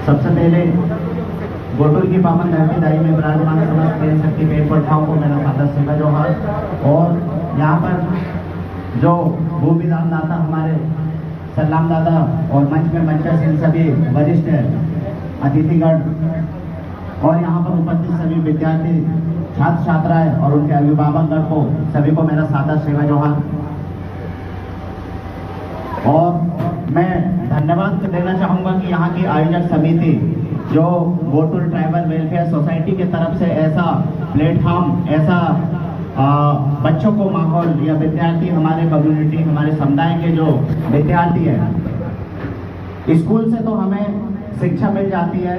सबसे पहले गोटुल की पावन धरती दाई में विराजमान समस्त प्रेम शक्ति पेड़ पौधों को मेरा सादर सेवा जोहार। और यहाँ पर जो भूविधान दाता हमारे सलाम दादा और मंच में मंचस्थ इन सभी वरिष्ठ अतिथिगण और यहाँ पर उपस्थित सभी विद्यार्थी छात्र छात्राएं और उनके अभिभावकगण को सभी को मेरा सादर सेवा जोहार। और मैं धन्यवाद देना चाहूँगा कि यहाँ की आयोजक समिति जो गोटुल ट्राइबल वेलफेयर सोसाइटी की तरफ से ऐसा प्लेटफॉर्म, ऐसा बच्चों को माहौल या विद्यार्थी, हमारे कम्युनिटी, हमारे समुदाय के जो विद्यार्थी हैं, स्कूल से तो हमें शिक्षा मिल जाती है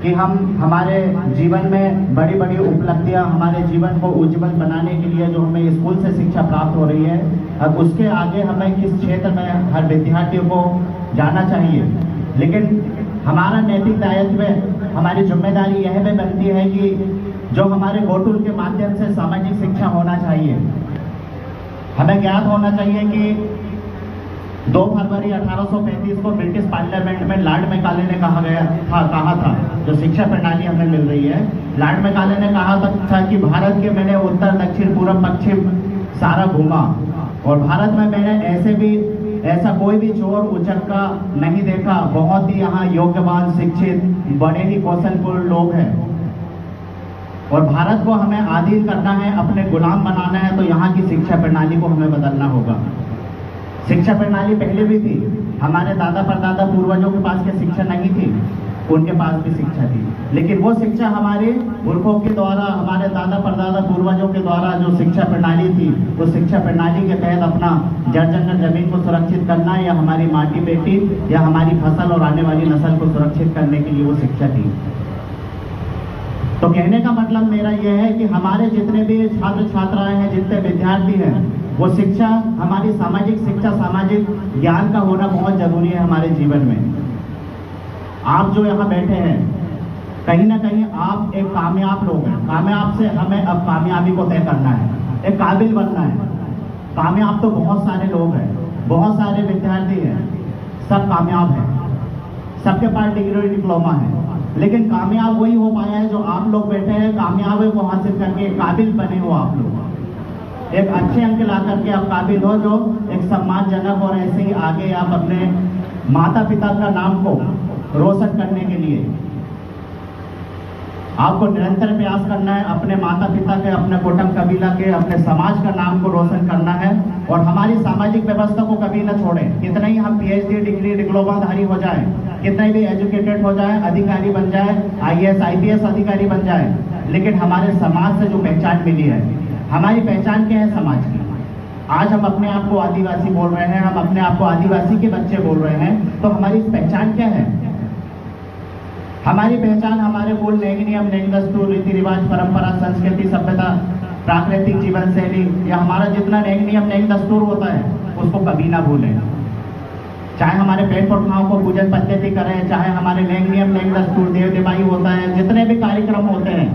कि हम हमारे जीवन में बड़ी बड़ी उपलब्धियां, हमारे जीवन को उज्जवल बनाने के लिए जो हमें स्कूल से शिक्षा प्राप्त हो रही है, अब उसके आगे हमें किस क्षेत्र में हर विद्यार्थी को जाना चाहिए। लेकिन हमारा नैतिक दायित्व, हमारी जिम्मेदारी यह भी बनती है कि जो हमारे गोटुल के माध्यम से सामाजिक शिक्षा होना चाहिए। हमें ज्ञात होना चाहिए कि 2 फरवरी 1835 को ब्रिटिश पार्लियामेंट में लॉर्ड मैकाले ने कहा था जो शिक्षा प्रणाली हमें मिल रही है, लॉर्ड मैकाले ने कहा था कि भारत के मैंने उत्तर दक्षिण पूर्व पश्चिम सारा घूमा और भारत में मैंने ऐसा कोई भी चोर उचक्का नहीं देखा। बहुत ही यहाँ योग्यवान, शिक्षित, बड़े ही कौशलपूर्ण लोग हैं और भारत को हमें आधीन करना है, अपने गुलाम बनाना है, तो यहाँ की शिक्षा प्रणाली को हमें बदलना होगा। शिक्षा प्रणाली पहले भी थी, हमारे दादा परदादा पूर्वजों के पास क्या शिक्षा नहीं थी? उनके पास भी शिक्षा थी, लेकिन वो शिक्षा हमारे पुरखों के द्वारा, हमारे दादा परदादा पूर्वजों के द्वारा जो शिक्षा प्रणाली थी, उस शिक्षा प्रणाली के तहत अपना जड़ जंगल जमीन को सुरक्षित करना या हमारी माटी बेटी या हमारी फसल और आने वाली नस्ल को सुरक्षित करने के लिए वो शिक्षा थी। तो कहने का मतलब मेरा यह है कि हमारे जितने भी छात्र छात्राएं हैं, जितने विद्यार्थी हैं, वो शिक्षा, हमारी सामाजिक शिक्षा, सामाजिक ज्ञान का होना बहुत जरूरी है हमारे जीवन में। आप जो यहाँ बैठे हैं, कहीं ना कहीं आप एक कामयाब लोग हैं। कामयाब से हमें अब कामयाबी को तय करना है, एक काबिल बनना है। कामयाब तो बहुत सारे लोग हैं, बहुत सारे विद्यार्थी हैं, सब कामयाब हैं, सबके पास डिग्री डिप्लोमा है, लेकिन कामयाब वही हो पाया है जो आप लोग बैठे हैं। कामयाबी को हासिल करके काबिल बने हो आप लोग, एक अच्छे अंक ला करके आप काबिल हो जो एक सम्मानजनक, और ऐसे ही आगे आप अपने माता पिता का नाम को रोशन करने के लिए आपको निरंतर प्रयास करना है। अपने माता पिता के, अपने कुटुंब कबीला के, अपने समाज का नाम को रोशन करना है और हमारी सामाजिक व्यवस्था को कभी न छोड़ें। कितना ही हम PhD डिग्री डिप्लोमाधारी हो जाए, कितना भी एजुकेटेड हो जाए, अधिकारी बन जाए, IAS IPS अधिकारी बन जाए, लेकिन हमारे समाज से जो पहचान मिली है, हमारी पहचान क्या है समाज की? आज हम अपने आप को आदिवासी बोल रहे हैं, हम अपने आप को आदिवासी के बच्चे बोल रहे हैं, तो हमारी पहचान क्या है? हमारी पहचान हमारे मूल नेम नियम, नेम दस्तूर, रीति रिवाज, परंपरा, संस्कृति, सभ्यता, प्राकृतिक जीवन शैली, या हमारा जितना नेम नियम, नेम दस्तूर होता है, उसको कभी ना भूलें। चाहे हमारे पेड़ पौधों को पूजन पद्धति करें, चाहे हमारे नेम नियम, नेम दस्तूर, देव देवाई होता है, जितने भी कार्यक्रम होते हैं,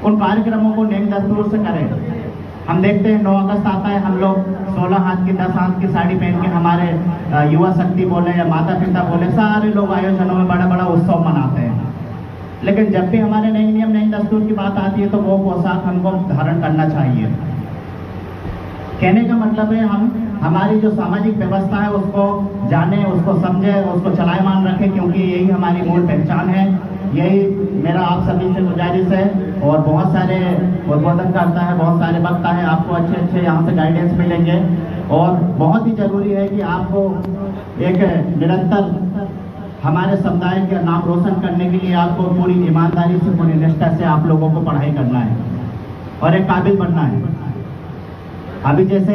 उन कार्यक्रमों को नेम दस्तूर से करें। हम देखते हैं 9 अगस्त आता है, हम लोग 16 हाथ की 10 हाथ की साड़ी पहन के, हमारे युवा शक्ति बोले या माता पिता बोले, सारे लोग आयोजनों में बड़ा बड़ा उत्सव मनाते हैं। लेकिन जब भी हमारे नए नियम, नई दस्तूर की बात आती है, तो वो पोशाक हमको धारण करना चाहिए। कहने का मतलब है हम हमारी जो सामाजिक व्यवस्था है उसको जाने, उसको समझे, उसको चलायमान रखें, क्योंकि यही हमारी मूल पहचान है। यही मेरा आप सभी से गुजारिश है। और बहुत सारे उद्बोधन करता है, बहुत सारे वक्ता है, आपको अच्छे अच्छे यहाँ से गाइडेंस मिलेंगे। और बहुत ही जरूरी है कि आपको एक निरंतर हमारे समुदाय का नाम रोशन करने के लिए आपको पूरी ईमानदारी से, पूरी निष्ठा से आप लोगों को पढ़ाई करना है और एक काबिल बनना है। अभी जैसे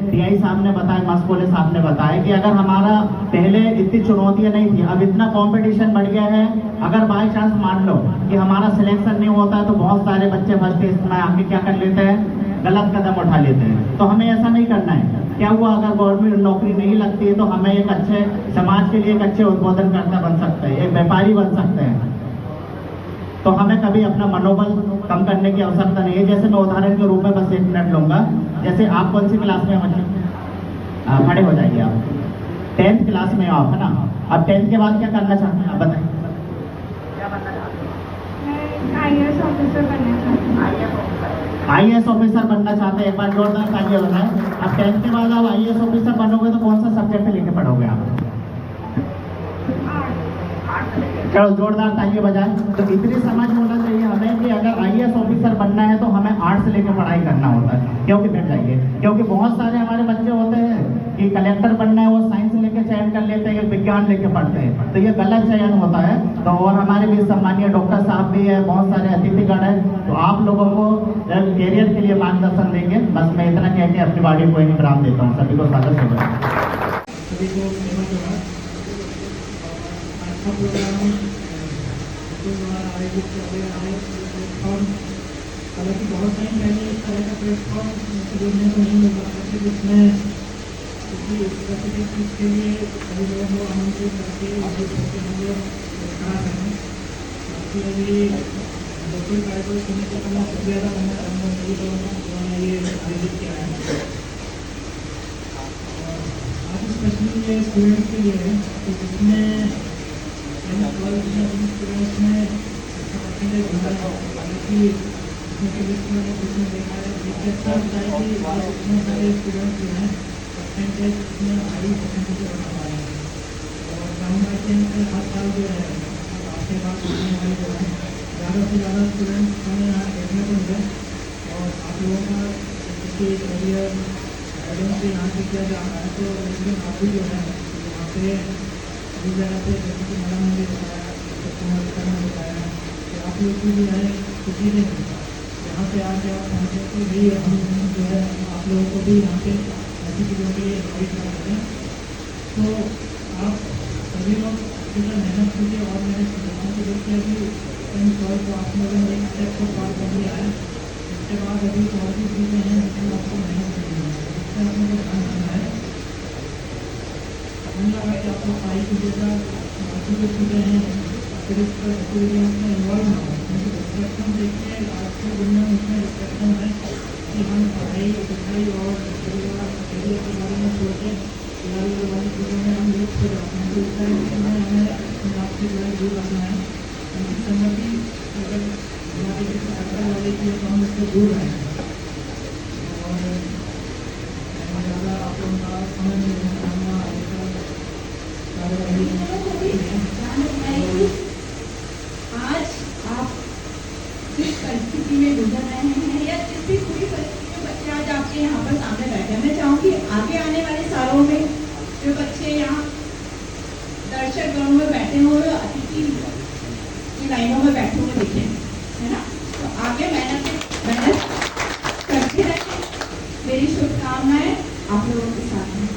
TI साहब ने बताया, मस्कोले साहब ने बताया कि अगर हमारा पहले इतनी चुनौतियां नहीं थी, अब इतना कंपटीशन बढ़ गया है। अगर बाई चांस मान लो कि हमारा सिलेक्शन नहीं होता है, तो बहुत सारे बच्चे फर्स्ट टेस्ट में आके क्या कर लेते हैं, गलत कदम उठा लेते हैं। तो हमें ऐसा नहीं करना है। क्या हुआ, अगर गवर्नमेंट नौकरी नहीं लगती है तो हमें एक अच्छे समाज के लिए एक अच्छे उद्बोधन करता बन सकते हैं, एक व्यापारी बन सकते हैं। तो हमें कभी अपना मनोबल कम करने की आवश्यकता नहीं है। जैसे मैं उदाहरण के रूप में बस 1 मिनट लूंगा। जैसे आप कौन सी क्लास में हैं बच्चे? खड़े हो जाइए आप। 10th क्लास में हो आप, है ना? अब 10th के बाद क्या करना चाहते हैं आप बताएं? IAS ऑफिसर बनना चाहती हूँ। IAS ऑफिसर बनना चाहते हैं, एक बार जोरदार तालियां बजाएं। अब 10th के बाद आप IAS ऑफिसर बनोगे तो कौन सा सब्जेक्ट लेके पढ़ोगे आप? चलो जोरदार तालियां बजाएं। तो इतनी समझ होना चाहिए हमें कि अगर IAS ऑफिसर बनना है तो हमें आर्ट्स से लेकर पढ़ाई करना होता है। क्योंकि बैठ जाइए, क्योंकि बहुत सारे हमारे बच्चे होते हैं कि कलेक्टर बनना है, वो साइंस लेके चयन कर लेते हैं, विज्ञान लेके पढ़ते हैं, तो ये गलत चयन होता है। तो और हमारे भी सम्मानीय डॉक्टर साहब भी है, बहुत सारे अतिथिगण है, तो आप लोगों को कैरियर के लिए मार्गदर्शन देंगे। बस मैं इतना कह के अपनी बाड़ी को विराम देता हूँ। सभी को स्वागत है। सभी को प्रोग्राम द्वारा आयोजित किया गया है प्लेटफॉर्म। हालांकि बहुत टाइम पहले इस तरह का प्लेटफॉर्म देखने को नहीं मिल रहा था, जिसमें किसी स्पेसिफिक चीज़ के लिए सभी लोगों को आमंत्रित करके हम लोग करा करें। बाकी अभी लोकल ट्राइबल कम्युनिटी का मैं शुक्रिया अदा करना चाहूँगा सभी लोगों को जिन्होंने ये आयोजित किया है। आज स्पेशली ये स्टूडेंट्स के लिए है, तो जिसमें स्टूडेंट्स में अच्छा परसेंटेज होता है। हालांकि इसमें लिस्ट में कुछ देखा है अच्छा होता है कि इतने सारे स्टूडेंट्स जो हैं परसेंटेज इसमें हाई परसेंटेज बना पा रहे हैं। और चाहूँगा कि इनसे हर साल जो है आपके पास आने वाले जो है ज़्यादा से ज़्यादा स्टूडेंट्स हमें यहाँ देखने को मिले और आप लोगों का किसी करियर गाइडेंस से यहाँ से किया जा रहा है। तो लेकिन आप भी जो है यहाँ पे इस जगह पे जैसे कि मैडम ने बताया, ने बताया कि आप लोग की जो है खुशी नहीं मिलता यहाँ पे आके आप पहुँचे तो भी हम जो है आप लोगों को भी यहाँ पे ऐसी चीज़ों के लिए इन्वाइट कर रहे हैं। तो आप सभी लोग जितना मेहनत कीजिए और मैंने समझाऊँ कि देखिए अभी इन सॉल को आप लोगों ने एक स्टेप को पार कर लिया है। इसके बाद अभी और भी चीज़ें हैं जिसमें आपको मेहनत करनी है, इससे आपने को ध्यान रखना है। नहीं लगा कि आप लोग पढ़ाई कीजिएगा, बाकी जो चीज़ें हैं फिर इस पर एक्टिविटीज में इन्वॉल्व ना हो, क्योंकि डिस्ट्रैक्शन देखिए आज की दुनिया में इतने डिस्ट्रैक्शन है कि हम पढ़ाई लिखाई और करियर के बारे में सोचें तैयारी वाली चीज़ों में हम लोग हो जाते हैं। तो इस तरह की चीज़ें हमें अपने आप से जो है दूर रखना है। संगति अगर हमारे किसी अकल वाले की है तो हम उससे दूर रहें और ज़्यादा आप लोगों का समय नहीं देना चाहूँगा। आज आप जिस परिस्थिति में गुजर रहे हैं या जिस भी पूरी परिस्थिति में बच्चे आज आपके यहाँ पर सामने बैठे हैं, मैं चाहूँगी आगे आने वाले सालों में जो बच्चे यहाँ दर्शक गणों में बैठे हुए अतिथि की लाइनों में बैठे हुए दिखे, है ना? तो आगे मेहनत करते रहें। मेरी शुभकामनाएं आप लोगों के साथ हैं।